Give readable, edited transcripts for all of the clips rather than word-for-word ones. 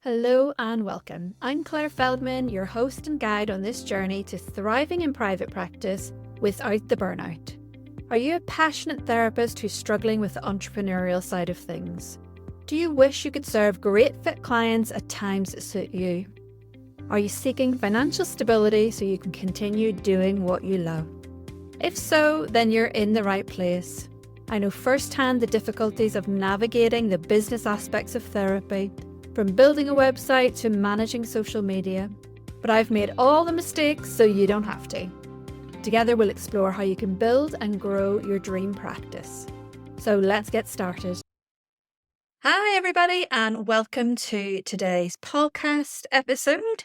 Hello and welcome. I'm Claire Feldman, your host and guide on this journey to thriving in private practice without the burnout. Are you a passionate therapist who's struggling with the entrepreneurial side of things? Do you wish you could serve great fit clients at times that suit you? Are you seeking financial stability so you can continue doing what you love? If so, then you're in the right place. I know firsthand the difficulties of navigating the business aspects of therapy, from building a website to managing social media, but I've made all the mistakes so you don't have to. Together we'll explore how you can build and grow your dream practice. So let's get started. Hi everybody and welcome to today's podcast episode.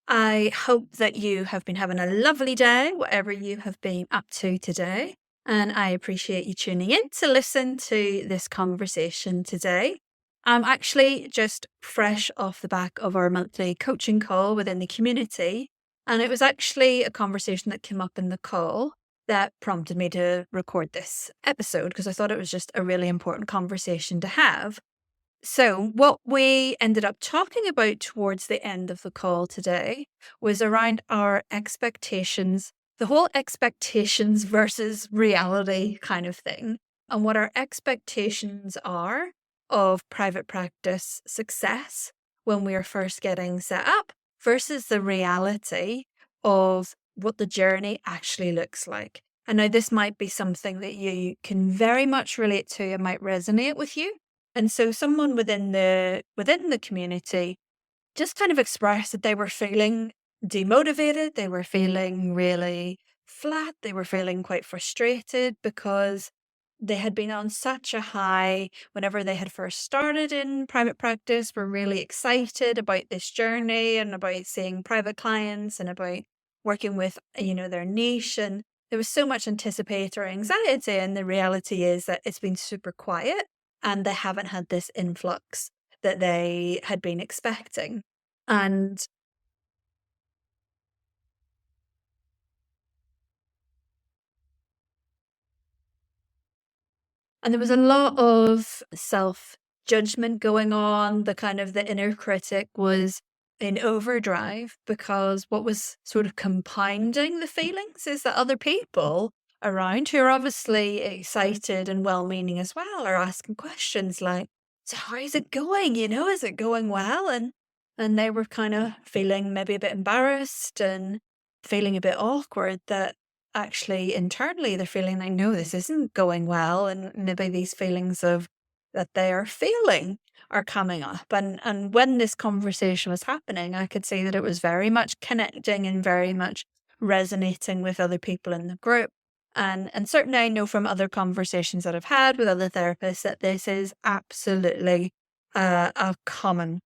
I hope that you have been having a lovely day, whatever you have been up to today, and I appreciate you tuning in to listen to this conversation today. I'm actually just fresh off the back of our monthly coaching call within the community. And it was actually a conversation that came up in the call that prompted me to record this episode because I thought it was just a really important conversation to have. So what we ended up talking about towards the end of the call today was around our expectations, the whole expectations versus reality kind of thing, and what our expectations are of private practice success when we are first getting set up versus the reality of what the journey actually looks like. And now this might be something that you can very much relate to and might resonate with you. And so someone within the community just kind of expressed that they were feeling demotivated, they were feeling really flat, they were feeling quite frustrated because they had been on such a high whenever they had first started in private practice, were really excited about this journey and about seeing private clients and about working with, their niche. And there was so much anticipatory anxiety. And the reality is that it's been super quiet and they haven't had this influx that they had been expecting. And there was a lot of self-judgment going on. The inner critic was in overdrive because what was sort of compounding the feelings is that other people around who are obviously excited and well-meaning as well are asking questions like, so how is it going? Is it going well? And they were kind of feeling maybe a bit embarrassed and feeling a bit awkward that actually internally they're feeling like, no, this isn't going well. And maybe these feelings of that they are feeling are coming up. And when this conversation was happening, I could see that it was very much connecting and very much resonating with other people in the group. And certainly I know from other conversations that I've had with other therapists that this is absolutely a common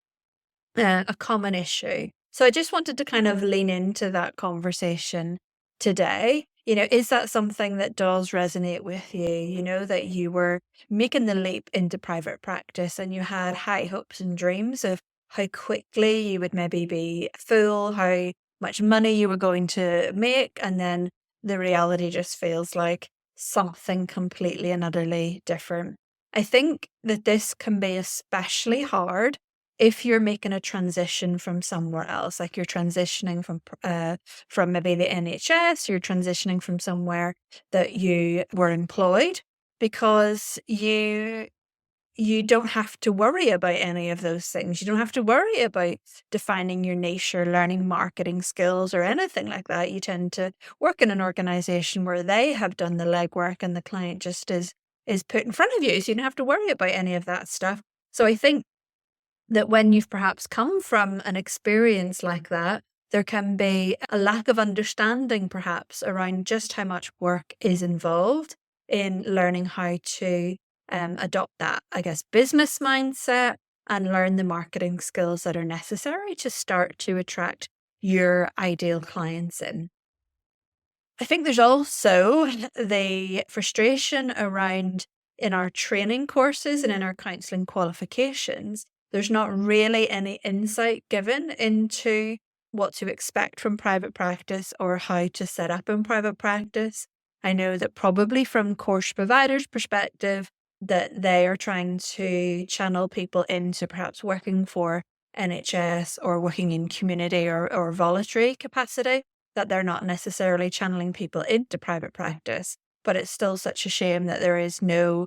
issue. So I just wanted to kind of lean into that conversation today. Is that something that does resonate with you? That you were making the leap into private practice and you had high hopes and dreams of how quickly you would maybe be full, how much money you were going to make. And then the reality just feels like something completely and utterly different. I think that this can be especially hard if you're making a transition from somewhere else, like you're transitioning from maybe the NHS, you're transitioning from somewhere that you were employed, because you don't have to worry about any of those things. You don't have to worry about defining your niche or learning marketing skills or anything like that. You tend to work in an organization where they have done the legwork and the client just is put in front of you. So you don't have to worry about any of that stuff. So I think that when you've perhaps come from an experience like that, there can be a lack of understanding perhaps around just how much work is involved in learning how to adopt that, I guess, business mindset and learn the marketing skills that are necessary to start to attract your ideal clients in. I think there's also the frustration around in our training courses and in our counselling qualifications. There's not really any insight given into what to expect from private practice or how to set up in private practice. I know that probably from course providers' perspective, that they are trying to channel people into perhaps working for NHS or working in community or voluntary capacity, that they're not necessarily channeling people into private practice. But it's still such a shame that there is no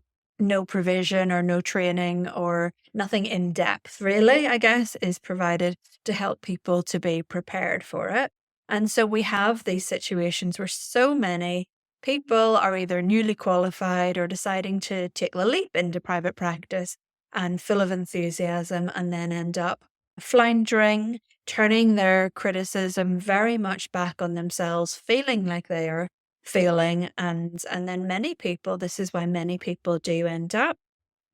provision or no training or nothing in depth, really, I guess, is provided to help people to be prepared for it. And so we have these situations where so many people are either newly qualified or deciding to take the leap into private practice and full of enthusiasm, and then end up floundering, turning their criticism very much back on themselves, feeling like they are failing. And then many people, this is why many people do end up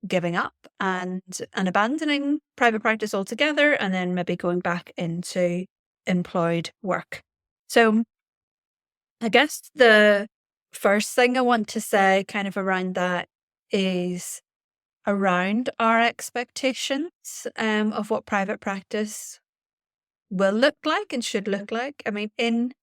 giving up and abandoning private practice altogether, and then maybe going back into employed work. So I guess the first thing I want to say kind of around that is around our expectations of what private practice will look like and should look like. I mean, in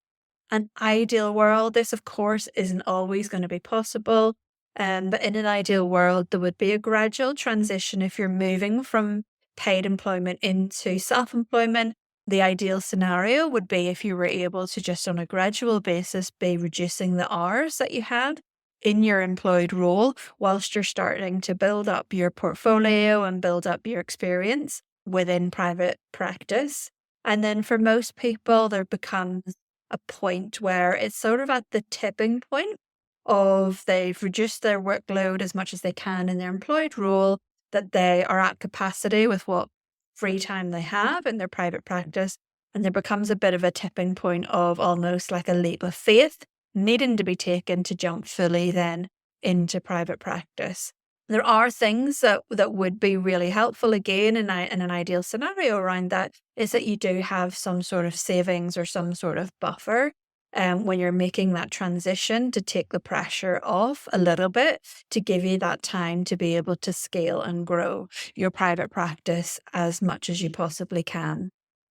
an ideal world, this of course isn't always going to be possible. But in an ideal world, there would be a gradual transition if you're moving from paid employment into self-employment. The ideal scenario would be if you were able to just on a gradual basis be reducing the hours that you had in your employed role whilst you're starting to build up your portfolio and build up your experience within private practice. And then for most people, there becomes a point where it's sort of at the tipping point of they've reduced their workload as much as they can in their employed role, that they are at capacity with what free time they have in their private practice. And there becomes a bit of a tipping point of almost like a leap of faith needing to be taken to jump fully then into private practice. There are things that would be really helpful again in an ideal scenario around that, is that you do have some sort of savings or some sort of buffer when you're making that transition, to take the pressure off a little bit, to give you that time to be able to scale and grow your private practice as much as you possibly can.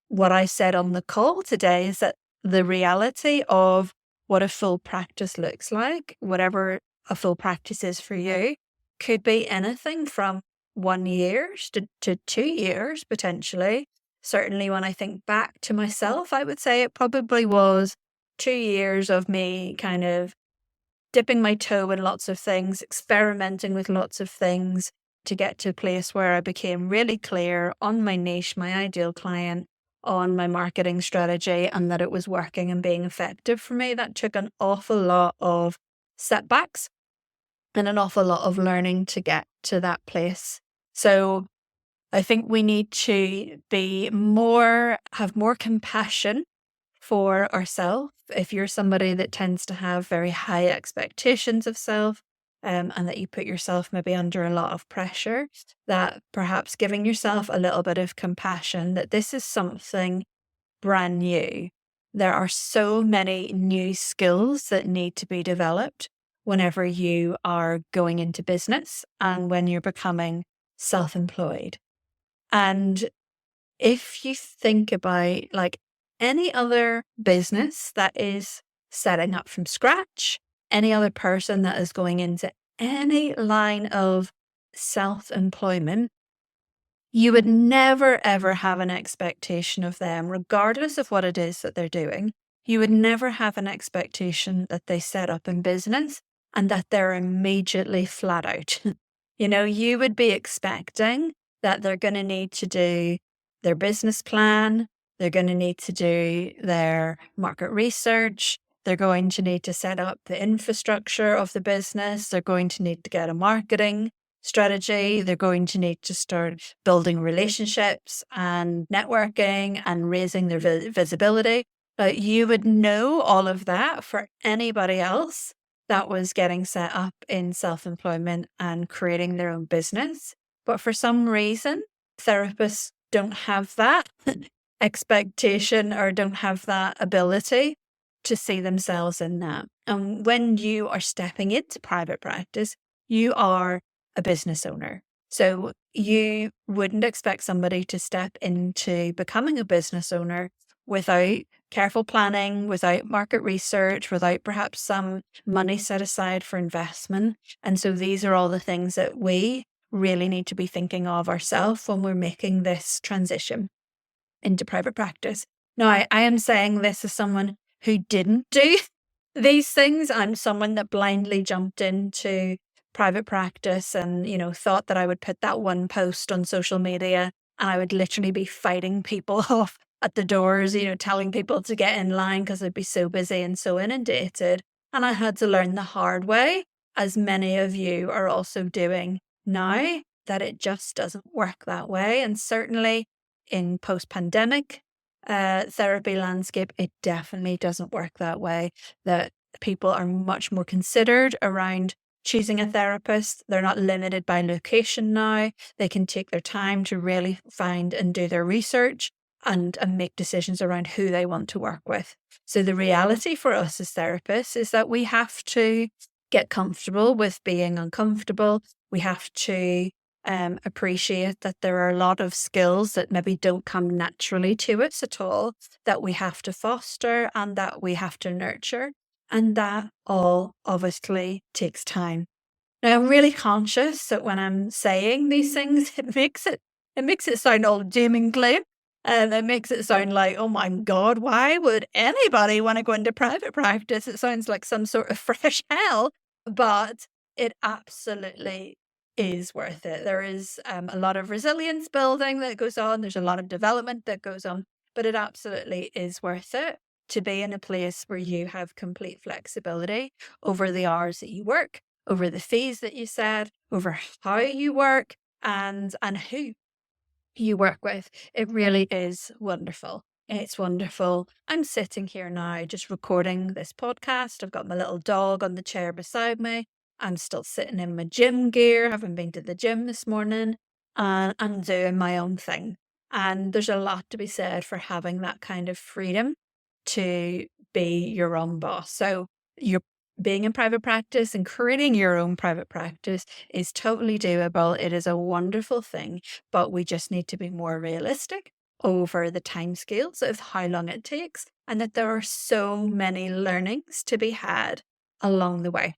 What I said on the call today is that the reality of what a full practice looks like, whatever a full practice is for you, could be anything from 1 year to 2 years potentially. Certainly when I think back to myself, I would say it probably was 2 years of me kind of dipping my toe in lots of things, experimenting with lots of things, to get to a place where I became really clear on my niche, my ideal client, on my marketing strategy, and that it was working and being effective for me. That took an awful lot of setbacks and an awful lot of learning to get to that place. So I think we need to have more compassion for ourselves. If you're somebody that tends to have very high expectations of self, and that you put yourself maybe under a lot of pressure, that perhaps giving yourself a little bit of compassion, that this is something brand new. There are so many new skills that need to be developed whenever you are going into business and when you're becoming self-employed. And if you think about like any other business that is setting up from scratch, any other person that is going into any line of self-employment, you would never, ever have an expectation of them, regardless of what it is that they're doing. You would never have an expectation that they set up in business and that they're immediately flat out. You would be expecting that they're going to need to do their business plan, they're going to need to do their market research, they're going to need to set up the infrastructure of the business, they're going to need to get a marketing strategy, they're going to need to start building relationships and networking and raising their visibility. You would know all of that for anybody else that was getting set up in self-employment and creating their own business. But for some reason, therapists don't have that expectation or don't have that ability to see themselves in that. And when you are stepping into private practice, you are a business owner. So you wouldn't expect somebody to step into becoming a business owner without careful planning, without market research, without perhaps some money set aside for investment. And so these are all the things that we really need to be thinking of ourselves when we're making this transition. into private practice. Now, I am saying this as someone who didn't do these things. I'm someone that blindly jumped into private practice and, thought that I would put that one post on social media and I would literally be fighting people off at the doors, telling people to get in line because I'd be so busy and so inundated. And I had to learn the hard way, as many of you are also doing now, that it just doesn't work that way. And certainly in post-pandemic therapy landscape, it definitely doesn't work that way. That people are much more considered around choosing a therapist. They're not limited by location now. They can take their time to really find and do their research and make decisions around who they want to work with. So the reality for us as therapists is that we have to get comfortable with being uncomfortable. We have to appreciate that there are a lot of skills that maybe don't come naturally to us at all, that we have to foster and that we have to nurture. And that all obviously takes time. Now, I'm really conscious that when I'm saying these things, it makes it sound all doom and gloom. And it makes it sound like, oh my God, why would anybody want to go into private practice? It sounds like some sort of fresh hell, but it absolutely is worth it. There is a lot of resilience building that goes on. There's a lot of development that goes on, but it absolutely is worth it to be in a place where you have complete flexibility over the hours that you work, over the fees that you set, over how you work and who you work with. It really is wonderful. It's wonderful. I'm sitting here now just recording this podcast. I've got my little dog on the chair beside me. I'm still sitting in my gym gear. Haven't been to the gym this morning and I'm doing my own thing. And there's a lot to be said for having that kind of freedom to be your own boss. So you're being in private practice and creating your own private practice is totally doable. It is a wonderful thing, but we just need to be more realistic over the timescales of how long it takes and that there are so many learnings to be had along the way.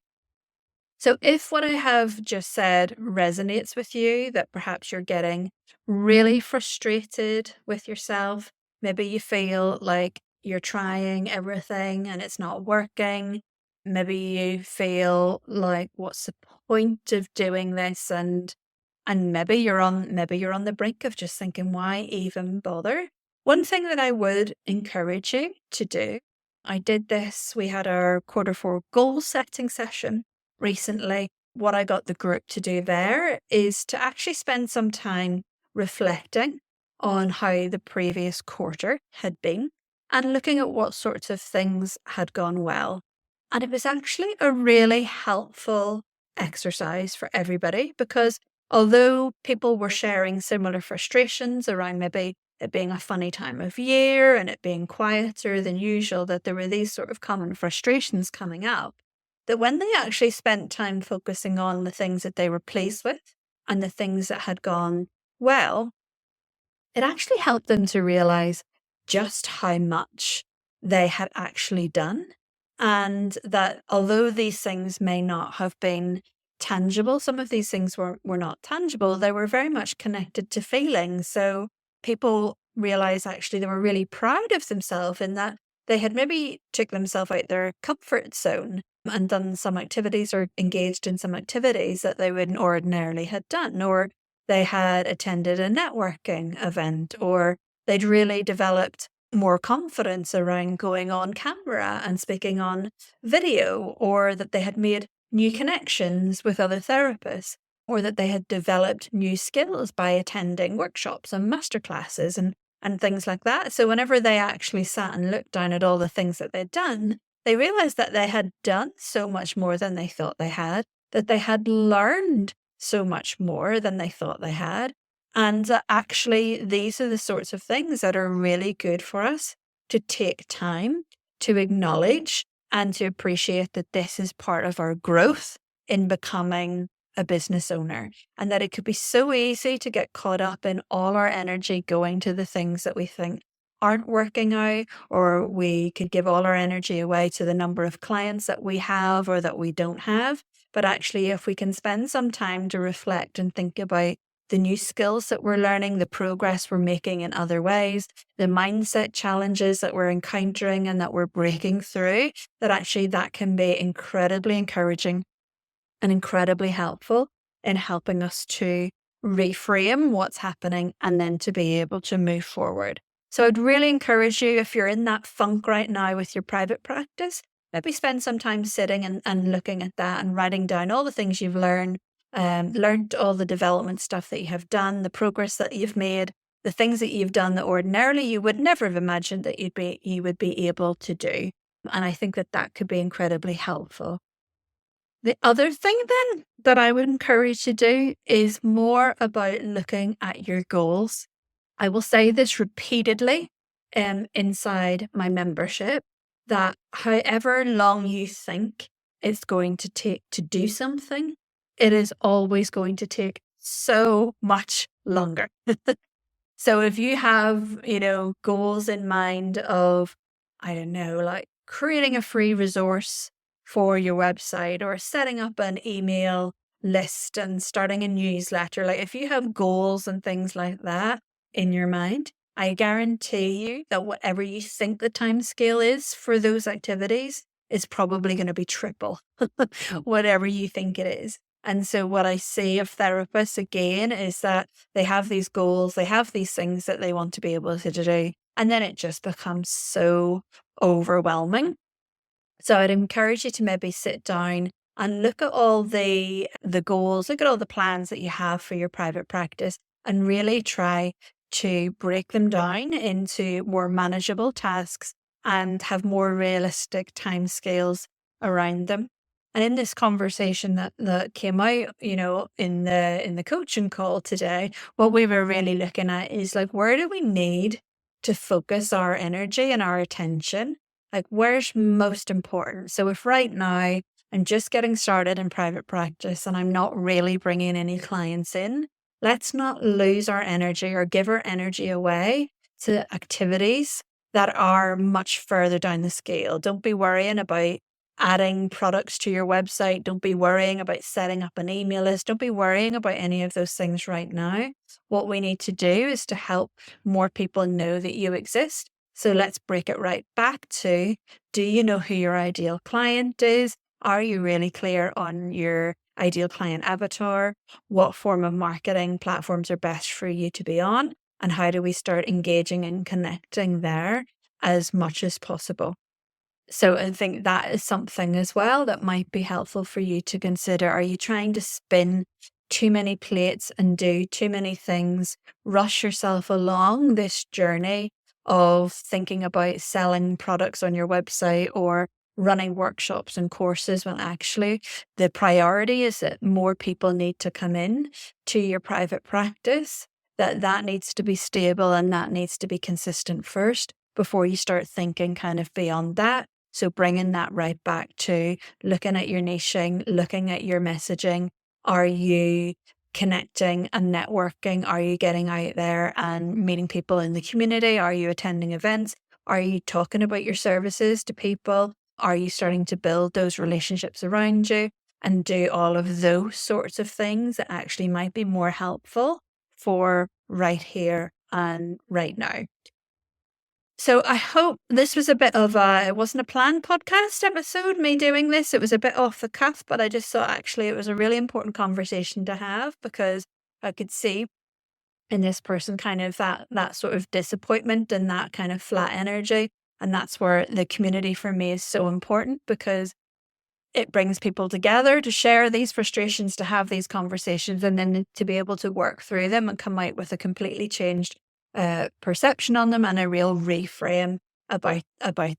So if what I have just said resonates with you, that perhaps you're getting really frustrated with yourself, maybe you feel like you're trying everything and it's not working. Maybe you feel like, what's the point of doing this? And maybe you're on the brink of just thinking, why even bother? One thing that I would encourage you to do, I did this, we had our Q4 goal setting session recently. What I got the group to do there is to actually spend some time reflecting on how the previous quarter had been and looking at what sorts of things had gone well. And it was actually a really helpful exercise for everybody because although people were sharing similar frustrations around maybe it being a funny time of year and it being quieter than usual, that there were these sort of common frustrations coming up, that when they actually spent time focusing on the things that they were pleased with and the things that had gone well, it actually helped them to realize just how much they had actually done. And that although these things may not have been tangible, some of these things were not tangible, they were very much connected to feelings. So people realized actually they were really proud of themselves in that they had maybe took themselves out their comfort zone and done some activities or engaged in some activities that they wouldn't ordinarily had done, or they had attended a networking event, or they'd really developed more confidence around going on camera and speaking on video, or that they had made new connections with other therapists, or that they had developed new skills by attending workshops and masterclasses and things like that. So whenever they actually sat and looked down at all the things that they'd done, they realized that they had done so much more than they thought they had, that they had learned so much more than they thought they had. And actually, these are the sorts of things that are really good for us to take time to acknowledge and to appreciate that this is part of our growth in becoming a business owner, and that it could be so easy to get caught up in all our energy going to the things that we think aren't working out, or we could give all our energy away to the number of clients that we have or that we don't have. But actually, if we can spend some time to reflect and think about the new skills that we're learning, the progress we're making in other ways, the mindset challenges that we're encountering and that we're breaking through, that actually that can be incredibly encouraging and incredibly helpful in helping us to reframe what's happening and then to be able to move forward. So I'd really encourage you, if you're in that funk right now with your private practice, maybe spend some time sitting and looking at that and writing down all the things you've learned all the development stuff that you have done, the progress that you've made, the things that you've done that ordinarily you would never have imagined that you would be able to do. And I think that that could be incredibly helpful. The other thing then that I would encourage you to do is more about looking at your goals. I will say this repeatedly inside my membership, that however long you think it's going to take to do something, it is always going to take so much longer. So if you have, goals in mind of, I don't know, like creating a free resource for your website or setting up an email list and starting a newsletter, like if you have goals and things like that in your mind, I guarantee you that whatever you think the time scale is for those activities is probably going to be triple whatever you think it is. And so what I see of therapists again is that they have these goals, they have these things that they want to be able to do, and then it just becomes so overwhelming. So I'd encourage you to maybe sit down and look at all the goals, look at all the plans that you have for your private practice, and really try to break them down into more manageable tasks and have more realistic timescales around them. And in this conversation that came out, in the coaching call today, what we were really looking at is like, where do we need to focus our energy and our attention? Like, where's most important? So if right now I'm just getting started in private practice and I'm not really bringing any clients in, let's not lose our energy or give our energy away to activities that are much further down the scale. Don't be worrying about adding products to your website. Don't be worrying about setting up an email list. Don't be worrying about any of those things right now. What we need to do is to help more people know that you exist. So let's break it right back to, do you know who your ideal client is? Are you really clear on your ideal client avatar? What form of marketing platforms are best for you to be on? And how do we start engaging and connecting there as much as possible? So I think that is something as well that might be helpful for you to consider. Are you trying to spin too many plates and do too many things, rush yourself along this journey of thinking about selling products on your website or running workshops and courses, when actually the priority is that more people need to come in to your private practice, that needs to be stable and that needs to be consistent first before you start thinking kind of beyond that. So bringing that right back to looking at your niching, looking at your messaging. Are you connecting and networking? Are you getting out there and meeting people in the community? Are you attending events? Are you talking about your services to people? Are you starting to build those relationships around you and do all of those sorts of things that actually might be more helpful for right here and right now? So I hope this was a bit of it wasn't a planned podcast episode, me doing this. It was a bit off the cuff, but I just thought actually it was a really important conversation to have, because I could see in this person kind of that sort of disappointment and that kind of flat energy. And that's where the community for me is so important, because it brings people together to share these frustrations, to have these conversations, and then to be able to work through them and come out with a completely changed perception on them and a real reframe about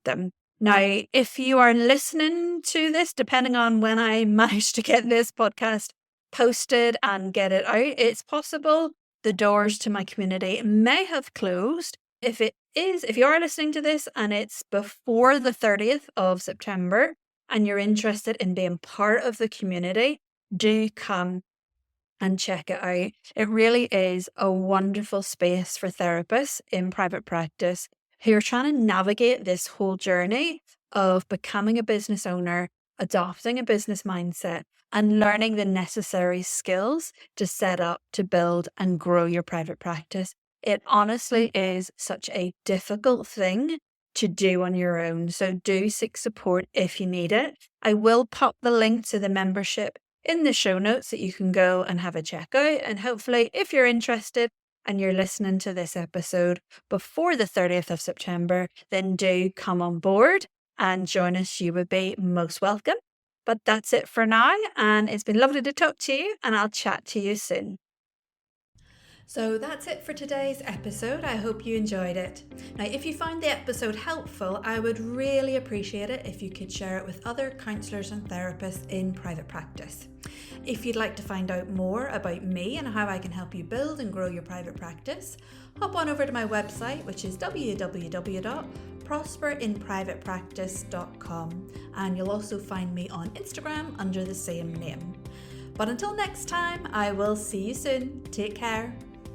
them. Now, if you are listening to this, depending on when I manage to get this podcast posted and get it out, it's possible the doors to my community may have closed. If you are listening to this and it's before the 30th of September and you're interested in being part of the community, do come and check it out. It really is a wonderful space for therapists in private practice who are trying to navigate this whole journey of becoming a business owner, adopting a business mindset, and learning the necessary skills to set up, to build and grow your private practice. It honestly is such a difficult thing to do on your own. So do seek support if you need it. I will pop the link to the membership in the show notes that you can go and have a check out. And hopefully, if you're interested and you're listening to this episode before the 30th of September, then do come on board and join us. You would be most welcome. But that's it for now. And it's been lovely to talk to you, and I'll chat to you soon. So that's it for today's episode. I hope you enjoyed it. Now, if you found the episode helpful, I would really appreciate it if you could share it with other counsellors and therapists in private practice. If you'd like to find out more about me and how I can help you build and grow your private practice, hop on over to my website, which is www.prosperinprivatepractice.com, and you'll also find me on Instagram under the same name. But until next time, I will see you soon. Take care.